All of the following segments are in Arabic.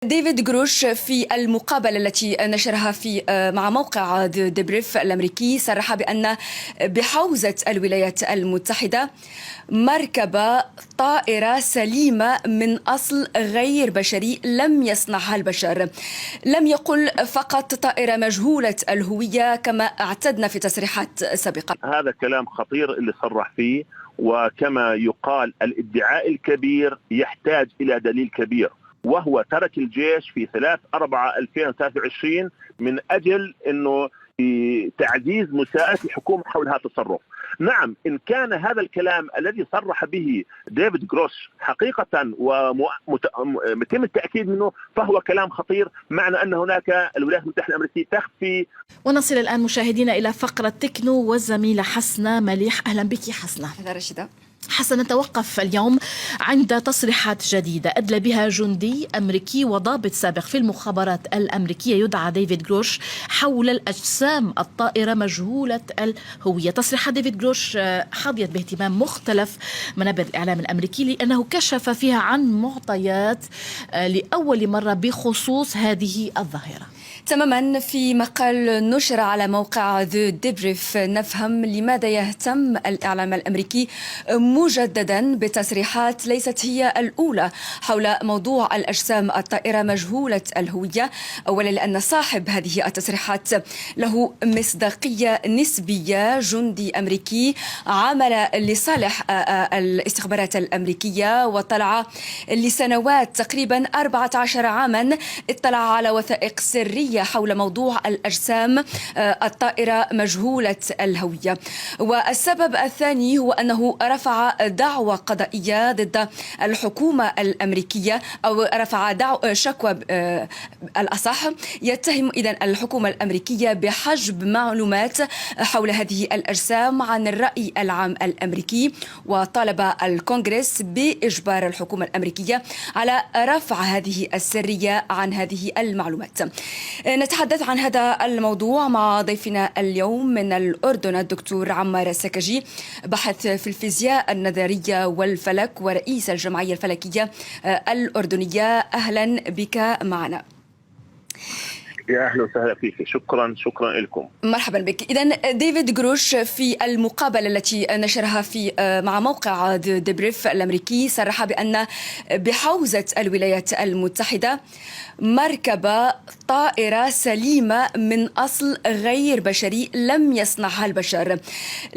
ديفيد جروش في المقابلة التي نشرها مع موقع ديبريف الأمريكي صرح بأن بحوزة الولايات المتحدة مركبة طائرة سليمة من أصل غير بشري لم يصنعها البشر. لم يقل فقط طائرة مجهولة الهوية كما اعتدنا في تصريحات سابقة. هذا كلام خطير اللي صرح فيه، وكما يقال الادعاء الكبير يحتاج إلى دليل كبير، وهو ترك الجيش في 3/4/2023 من أجل أنه تعزيز مساءلة الحكومة حول هذا التصرف. نعم، إن كان هذا الكلام الذي صرح به ديفيد جروش حقيقة ومتم التأكيد منه فهو كلام خطير، معنى أن هناك الولايات المتحدة الأمريكية تخفي. ونصل الآن مشاهدينا إلى فقرة تكنو والزميلة حسنة مليح. أهلا بك حسنة. حسنا، نتوقف اليوم عند تصريحات جديدة أدلى بها جندي أمريكي وضابط سابق في المخابرات الأمريكية يدعى ديفيد جروش حول الأجسام الطائرة مجهولة الهوية. تصريحات ديفيد جروش حظيت باهتمام مختلف منابر الإعلام الأمريكي لأنه كشف فيها عن معطيات لأول مرة بخصوص هذه الظاهرة. تماما، في مقال نشر على موقع ذا ديبريف نفهم لماذا يهتم الإعلام الأمريكي مجددا بتصريحات ليست هي الأولى حول موضوع الأجسام الطائرة مجهولة الهوية. أولا لأن صاحب هذه التصريحات له مصداقية نسبية، جندي أمريكي عمل لصالح الاستخبارات الأمريكية وطلع لسنوات تقريبا 14 عاما اطلع على وثائق سرية حول موضوع الأجسام الطائرة مجهولة الهوية. والسبب الثاني هو أنه رفع دعوى قضائية ضد الحكومة الأمريكية، أو رفع شكوى الأصح يتهم إذن الحكومة الأمريكية بحجب معلومات حول هذه الأجسام عن الرأي العام الأمريكي، وطالب الكونغرس بإجبار الحكومة الأمريكية على رفع هذه السرية عن هذه المعلومات. نتحدث عن هذا الموضوع مع ضيفنا اليوم من الأردن الدكتور عمار السكجي، باحث في الفيزياء النظرية والفلك ورئيس الجمعية الفلكية الأردنية. أهلا بك معنا. يا أهلا وسهلا فيك، شكرا لكم. مرحبا بك. إذن ديفيد جروش في المقابلة التي نشرها مع موقع ديبريف الأمريكي صرح بأن بحوزة الولايات المتحدة مركبة طائرة سليمة من أصل غير بشري لم يصنعها البشر.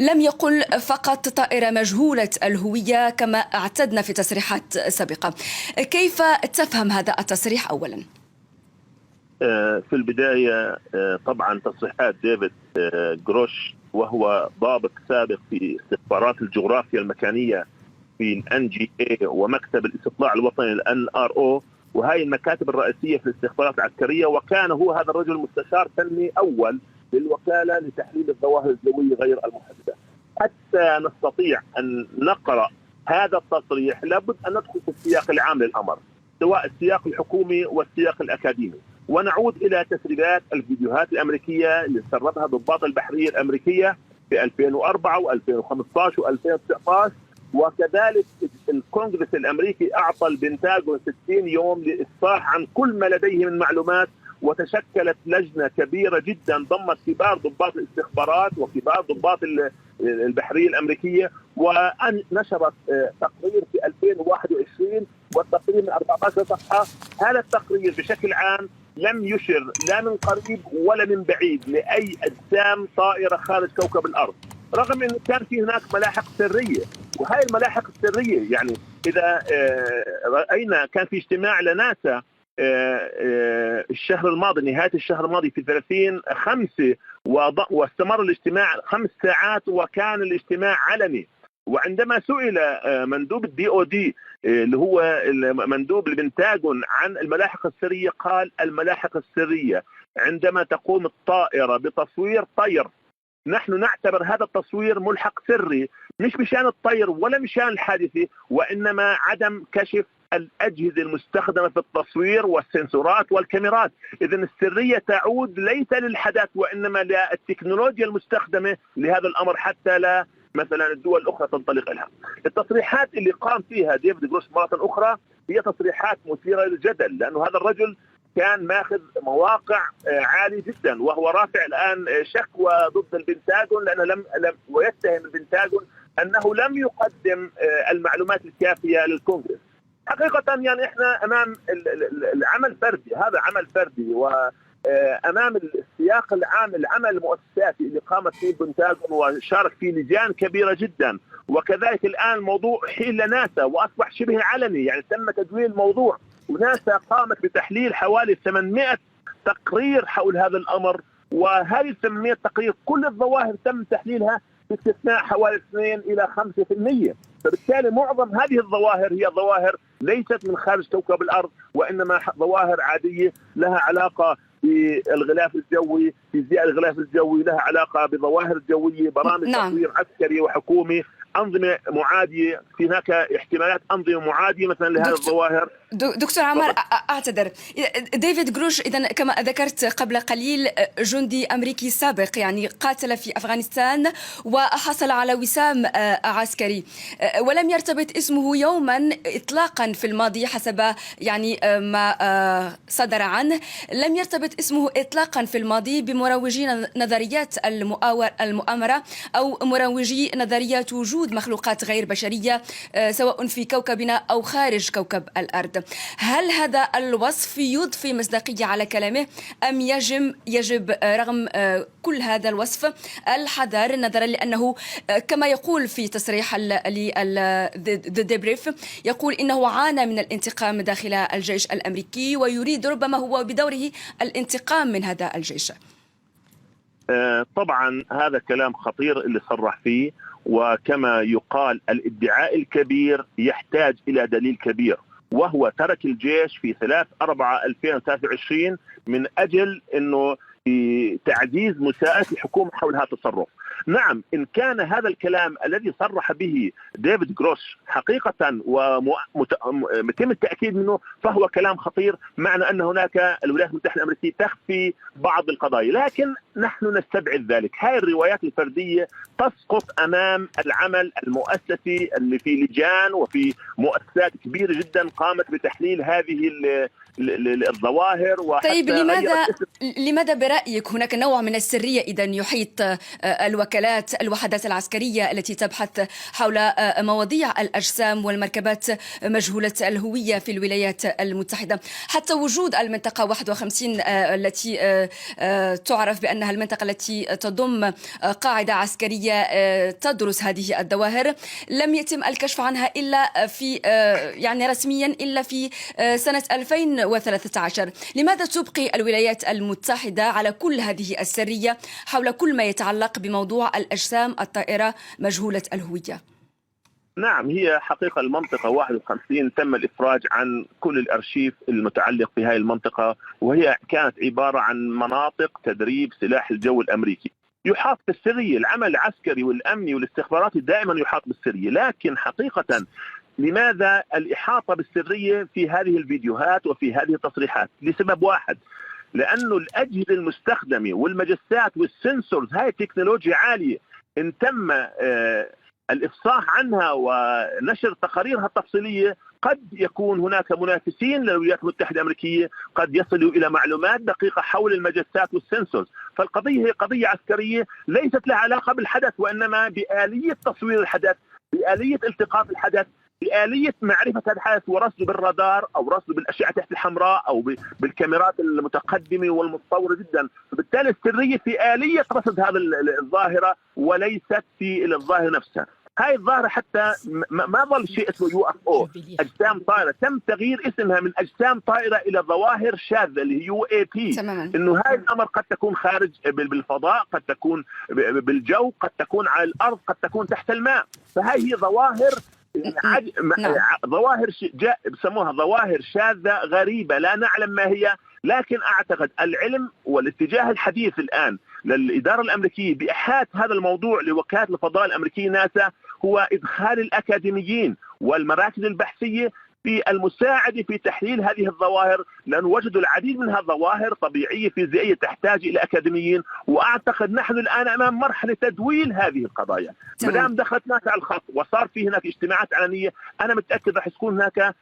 لم يقل فقط طائرة مجهولة الهوية كما اعتدنا في تصريحات سابقة. كيف تفهم هذا التصريح أولا؟ في البداية طبعا تصريحات ديفيد جروش، وهو ضابط سابق في استخبارات الجغرافيا المكانية في NGA ومكتب الاستطلاع الوطني NRO، وهي المكاتب الرئيسية في الاستخبارات العسكرية، وكان هو هذا الرجل مستشار فني أول للوكالة لتحليل الظواهر الجوية غير المحددة. حتى نستطيع أن نقرأ هذا التصريح لابد أن ندخل في السياق العام للأمر، سواء السياق الحكومي والسياق الأكاديمي، ونعود إلى تسريبات الفيديوهات الأمريكية اللي سربها ضباط البحرية الأمريكية في 2004 و2015 و2019، وكذلك الكونغرس الأمريكي أعطى البنتاغون 60 يوم لإفصاح عن كل ما لديه من معلومات، وتشكلت لجنة كبيرة جدا ضمت كبار ضباط الاستخبارات وكبار ضباط البحرية الأمريكية، ونشرت تقرير في 2021 والتقرير من 14 صفحة. هذا التقرير بشكل عام لم يشر لا من قريب ولا من بعيد لأي أجسام طائرة خارج كوكب الأرض، رغم أن كان في هناك ملاحق سرية. وهي الملاحق السرية يعني إذا رأينا كان في اجتماع لناسا الشهر الماضي، نهاية الشهر الماضي في 30/5، واستمر الاجتماع 5 ساعات وكان الاجتماع علني. وعندما سئل مندوب الDOD اللي هو مندوب البنتاغون عن الملاحق السرية، قال الملاحق السرية عندما تقوم الطائرة بتصوير طير نحن نعتبر هذا التصوير ملحق سري، مش مشان الطير ولا مشان الحادثة، وإنما عدم كشف الأجهزة المستخدمة في التصوير والسنسورات والكاميرات. إذن السرية تعود ليس للحدث وإنما للتكنولوجيا المستخدمة لهذا الأمر، حتى لا مثلا الدول الأخرى تنطلق لها. التصريحات اللي قام فيها ديفيد جروش مرة أخرى هي تصريحات مثيرة للجدل، لأنه هذا الرجل كان ماخذ مواقع عالي جدا، وهو رافع الآن شكوى ضد البنتاغون لأنه لم ويتهم البنتاغون أنه لم يقدم المعلومات الكافية للكونغرس. حقيقة يعني احنا أمام العمل فردي، هذا عمل فردي، وأمام السياق العام العمل المؤسساتي اللي قامت فيه البنتاغون وشارك فيه لجان كبيرة جدا، وكذلك الآن موضوع حيل ناسا وأصبح شبه علني، يعني تم تدوين الموضوع، وناسا قامت بتحليل حوالي 800 تقرير حول هذا الأمر، وهذه 800 تقرير كل الظواهر تم تحليلها باستثناء حوالي 2 إلى 5%. فبالتالي معظم هذه الظواهر هي ظواهر ليست من خارج كوكب الأرض، وإنما ظواهر عادية لها علاقة بالغلاف الجوي، فيزياء الغلاف الجوي، لها علاقة بظواهر جوية، برامج تطوير عسكري وحكومي، أنظمة معادية، هناك احتمالات أنظمة معادية مثلا لهذه الظواهر. دكتور عمار، أعتذر، ديفيد غروش إذن كما ذكرت قبل قليل جندي أمريكي سابق، يعني قاتل في أفغانستان وحصل على وسام عسكري، ولم يرتبط اسمه يوما إطلاقا في الماضي حسب يعني ما صدر عنه، لم يرتبط اسمه إطلاقا في الماضي بمروجي نظريات المؤامرة أو مروجي نظريات وجود مخلوقات غير بشرية سواء في كوكبنا أو خارج كوكب الأرض. هل هذا الوصف يضفي مصداقية على كلامه أم يجب رغم كل هذا الوصف الحذر، نظرا لأنه كما يقول في تصريح ديبريف يقول إنه عانى من الانتقام داخل الجيش الأمريكي ويريد ربما هو بدوره الانتقام من هذا الجيش؟ طبعا هذا كلام خطير اللي صرح فيه، وكما يقال الادعاء الكبير يحتاج إلى دليل كبير، وهو ترك الجيش في 3/4/2023 من أجل أنه تعزيز مساءلة الحكومة حول هذا التصرف. نعم، إن كان هذا الكلام الذي صرح به ديفيد غروش حقيقة ومتم التأكيد منه فهو كلام خطير، معنى أن هناك الولايات المتحدة الأمريكية تخفي بعض القضايا، لكن نحن نستبعد ذلك. هذه الروايات الفردية تسقط أمام العمل المؤسسي اللي في لجان وفي مؤسسات كبيرة جدا قامت بتحليل هذه الظواهر. طيب لماذا برأيك هناك نوع من السرية إذن يحيط الوحدات العسكرية التي تبحث حول مواضيع الأجسام والمركبات مجهولة الهوية في الولايات المتحدة؟ حتى وجود المنطقة 51 التي تعرف بأنها المنطقة التي تضم قاعدة عسكرية تدرس هذه الظواهر لم يتم الكشف عنها إلا في يعني رسميا إلا في سنة 2013. لماذا تبقي الولايات المتحدة على كل هذه السرية حول كل ما يتعلق بموضوع الأجسام الطائرة مجهولة الهوية؟ نعم، هي حقيقة المنطقة 51 تم الإفراج عن كل الأرشيف المتعلق بهذه المنطقة، وهي كانت عبارة عن مناطق تدريب سلاح الجو الأمريكي. يحاط بالسرية، العمل العسكري والأمني والاستخباراتي دائما يحاط بالسرية، لكن حقيقة لماذا الإحاطة بالسرية في هذه الفيديوهات وفي هذه التصريحات؟ لسبب واحد، لأنه الأجهزة المستخدمة والمجسات والسنسورز هاي تكنولوجيا عالية، إن تم الإفصاح عنها ونشر تقاريرها التفصيلية قد يكون هناك منافسين للولايات المتحدة الأمريكية قد يصلوا إلى معلومات دقيقة حول المجسات والسنسورز. فالقضية هي قضية عسكرية ليست لها علاقة بالحدث، وإنما بآلية تصوير الحدث، بآلية التقاط الحدث، بآلية معرفة الحدث ورصده بالرادار أو رصده بالأشعة تحت الحمراء أو بالكاميرات المتقدمة والمتطورة جدا. فبالتالي السرية في آلية رصد هذه الظاهرة وليست في الظاهرة نفسها. هاي الظاهرة حتى ما ظل شيء اسمه UFO، أجسام طائرة، تم تغيير اسمها من أجسام طائرة إلى ظواهر شاذة اللي هي UAP. إنه هاي الأمر قد تكون خارج بالفضاء، قد تكون بالجو، قد تكون على الأرض، قد تكون تحت الماء. فهاي هي ظواهر ظواهر بسموها ظواهر شاذة غريبة لا نعلم ما هي. لكن أعتقد العلم والاتجاه الحديث الآن للإدارة الأمريكية بإحاطة هذا الموضوع لوكالة الفضاء الأمريكية ناسا هو إدخال الأكاديميين والمراكز البحثية في المساعدة في تحليل هذه الظواهر، لأنه وجدوا العديد منها ظواهر طبيعية فيزيائية تحتاج إلى أكاديميين. وأعتقد نحن الآن أمام مرحلة تدويل هذه القضايا. ما دام دخلت ناس على الخط وصار في هناك اجتماعات علنية، أنا متأكد رح تكون هناك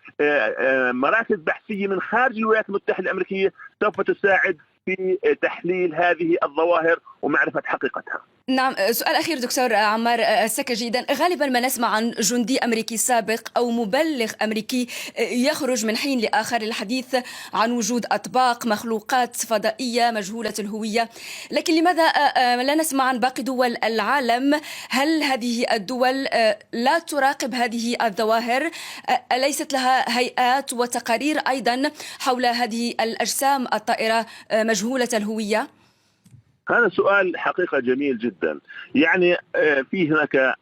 مراكز بحثية من خارج الولايات المتحدة الأمريكية سوف تساعد في تحليل هذه الظواهر ومعرفة حقيقتها. نعم، سؤال أخير دكتور عمار السكجي. غالبا ما نسمع عن جندي أمريكي سابق أو مبلغ أمريكي يخرج من حين لآخر للحديث عن وجود أطباق مخلوقات فضائية مجهولة الهوية، لكن لماذا لا نسمع عن باقي دول العالم؟ هل هذه الدول لا تراقب هذه الظواهر؟ أليست لها هيئات وتقارير أيضا حول هذه الأجسام الطائرة مجهولة الهوية؟ هذا سؤال حقيقة جميل جدا. يعني في هناك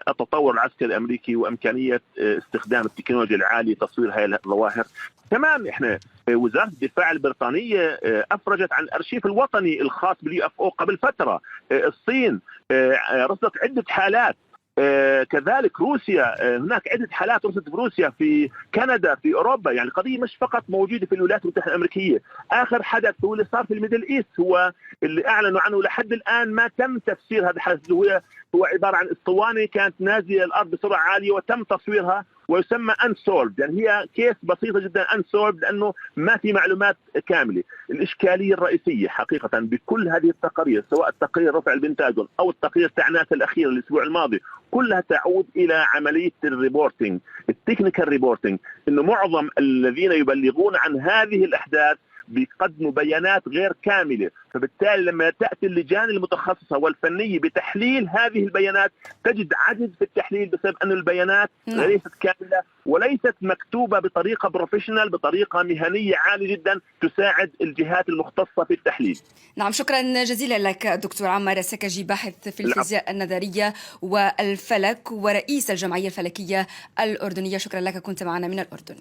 التطور العسكري الأمريكي وإمكانية استخدام التكنولوجيا العالية لتصوير هذه الظواهر. كمان احنا وزارة الدفاع البريطانية أفرجت عن الأرشيف الوطني الخاص باليو اف او قبل فترة. الصين رصدت عدة حالات، كذلك روسيا هناك عدة حالات رصدت في روسيا، في كندا، في أوروبا. يعني قضية مش فقط موجودة في الولايات المتحدة الأمريكية. آخر حدث هو اللي صار في الميدل إيست، هو اللي أعلنوا عنه لحد الآن ما تم تفسير هذا الحدث. هو عبارة عن اسطوانة كانت نازلة الأرض بسرعة عالية وتم تصويرها، ويسمى unsolved. يعني هي كيس بسيطة جدا unsolved لأنه ما في معلومات كاملة. الإشكالية الرئيسية حقيقة بكل هذه التقارير، سواء التقرير رفع البنتاجون أو التقرير تاع ناسا الأخير الأسبوع الماضي، كلها تعود إلى عملية الريبورتينج، التكنيكال ريبورتينج، إنه معظم الذين يبلغون عن هذه الأحداث بيقدموا بيانات غير كاملة. فبالتالي لما تأتي اللجان المتخصصة والفنية بتحليل هذه البيانات تجد عجز في التحليل بسبب أن البيانات ليست كاملة وليست مكتوبة بطريقة بروفيشنال، بطريقة مهنية عالية جدا تساعد الجهات المختصة في التحليل. نعم، شكرا جزيلا لك دكتور عمار السكجي، باحث في الفيزياء النظرية والفلك ورئيس الجمعية الفلكية الأردنية. شكرا لك، كنت معنا من الأردن.